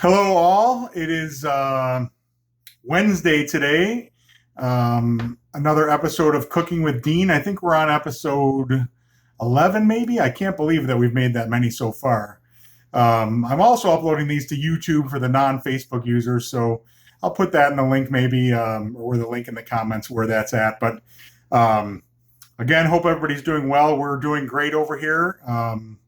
Hello, all. It is Wednesday today. Another episode of Cooking with Dean. I think we're on episode 11, maybe. I can't believe that we've made that many so far. I'm also uploading these to YouTube for the non-Facebook users, so I'll put that in the link maybe, or the link in the comments where that's at. But again, hope everybody's doing well. We're doing great over here. I'm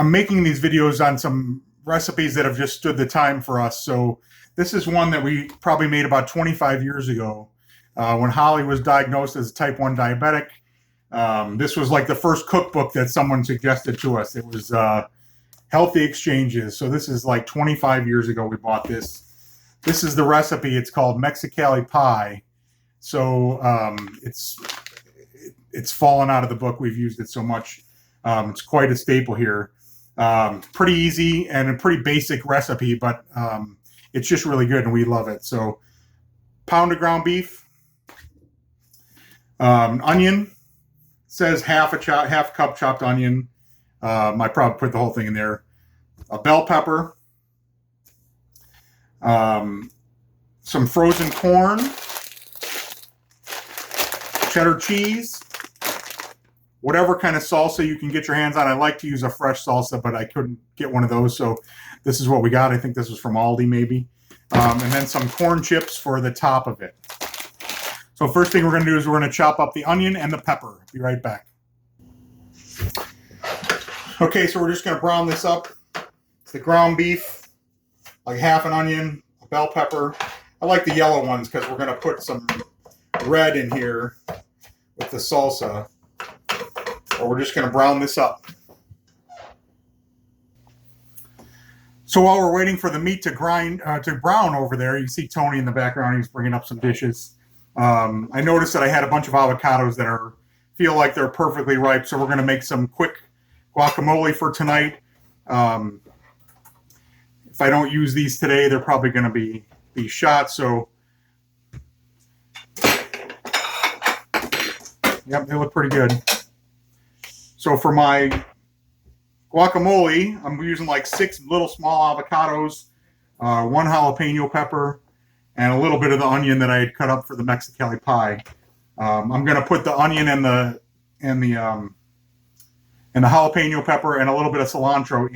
making these videos on some recipes that have just stood the time for us. So this is one that we probably made about 25 years ago when Holly was diagnosed as a type 1 diabetic. This was like the first cookbook that someone suggested to us. It was Healthy Exchanges. So this is like 25 years ago we bought this. This is the recipe. It's called Mexicalli pie. So it's fallen out of the book. We've used it so much. It's quite a staple here. Pretty easy and a pretty basic recipe, but it's just really good and we love it. So pound of ground beef, onion, says half cup chopped onion. I probably put the whole thing in there. A bell pepper, some frozen corn, cheddar cheese, whatever kind of salsa you can get your hands on. I like to use a fresh salsa, but I couldn't get one of those, so this is what we got. I think this was from Aldi maybe. And then some corn chips for the top of it. So first thing we're going to do is we're going to chop up the onion and the pepper. Be right back. Okay, so we're just going to brown this up. It's the ground beef, like half an onion, a bell pepper. I like the yellow ones because we're going to put some red in here with the salsa. Or we're just going to brown this up. So while we're waiting for the meat to brown over there, you see Tony in the background. He's bringing up some dishes. I noticed that I had a bunch of avocados that feel like they're perfectly ripe. So we're going to make some quick guacamole for tonight. If I don't use these today, they're probably going to be shot. So yep, they look pretty good. So for my guacamole, I'm using like 6 little small avocados, 1 jalapeno pepper, and a little bit of the onion that I had cut up for the Mexicalli pie. I'm going to put the onion and the jalapeno pepper and a little bit of cilantro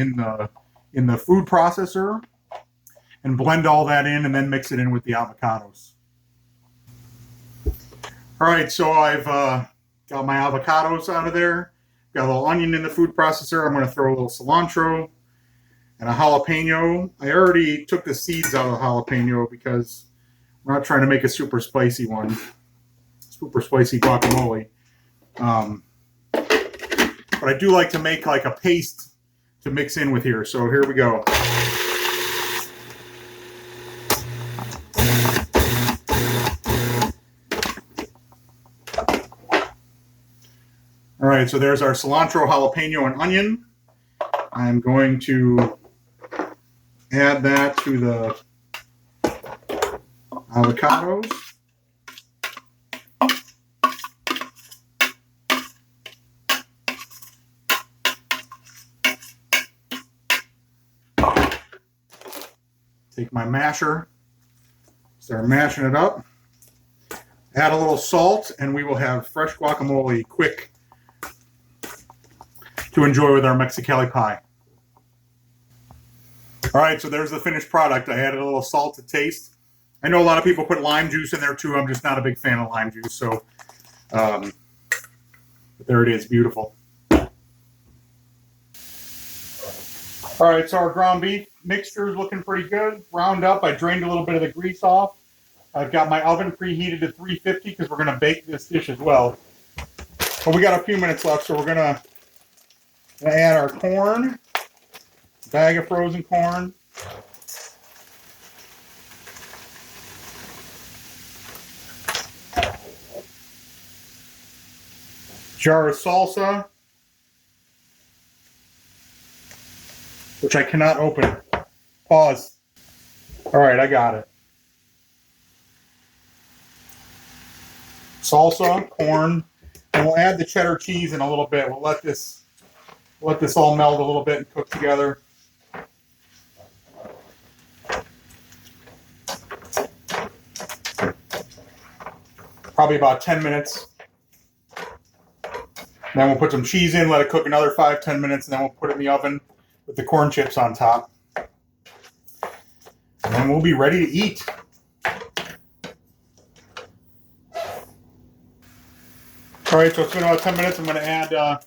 in the food processor and blend all that in and then mix it in with the avocados. All right, so I've got my avocados out of there. Got a little onion in the food processor. I'm going to throw a little cilantro and a jalapeno. I already took the seeds out of the jalapeno because we're not trying to make a super spicy one. Super spicy guacamole. But I do like to make like a paste to mix in with here. So here we go. All right, so there's our cilantro, jalapeno, and onion. I'm going to add that to the avocados. Take my masher, start mashing it up. Add a little salt, and we will have fresh guacamole quick to enjoy with our Mexicalli pie. All right, so there's the finished product. I added a little salt to taste. I know a lot of people put lime juice in there too. I'm just not a big fan of lime juice, so but there it is, beautiful. All right, so our ground beef mixture is looking pretty good. Browned up. I drained a little bit of the grease off. I've got my oven preheated to 350 because we're going to bake this dish as well. But we got a few minutes left, so we're going to add our corn, bag of frozen corn. Jar of salsa, which I cannot open. Pause. All right, I got it. Salsa, corn, and we'll add the cheddar cheese in a little bit. We'll let this all meld a little bit and cook together. probably about 10 minutes. Then we'll put some cheese in, let it cook another 5-10 minutes, and then we'll put it in the oven with the corn chips on top. And then we'll be ready to eat. All right, so it's been about 10 minutes. I'm going to add about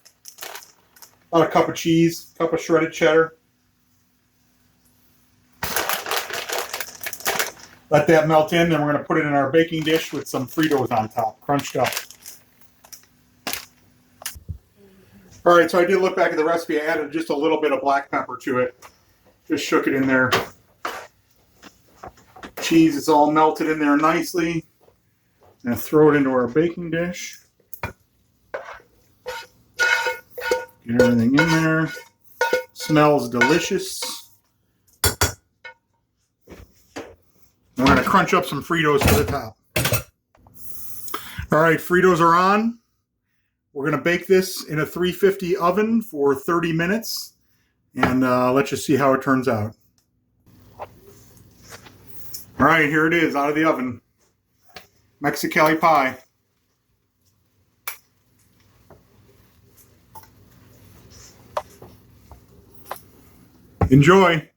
a cup of cheese, a cup of shredded cheddar. Let that melt in, then we're going to put it in our baking dish with some Fritos on top, crunched up. All right, so I did look back at the recipe. I added just a little bit of black pepper to it. Just shook it in there. Cheese is all melted in there nicely. And throw it into our baking dish. Get everything in there. Smells delicious. We're going to crunch up some Fritos to the top. All right, Fritos are on. We're going to bake this in a 350 oven for 30 minutes. And let's just see how it turns out. All right, here it is out of the oven. Mexicalli pie. Enjoy.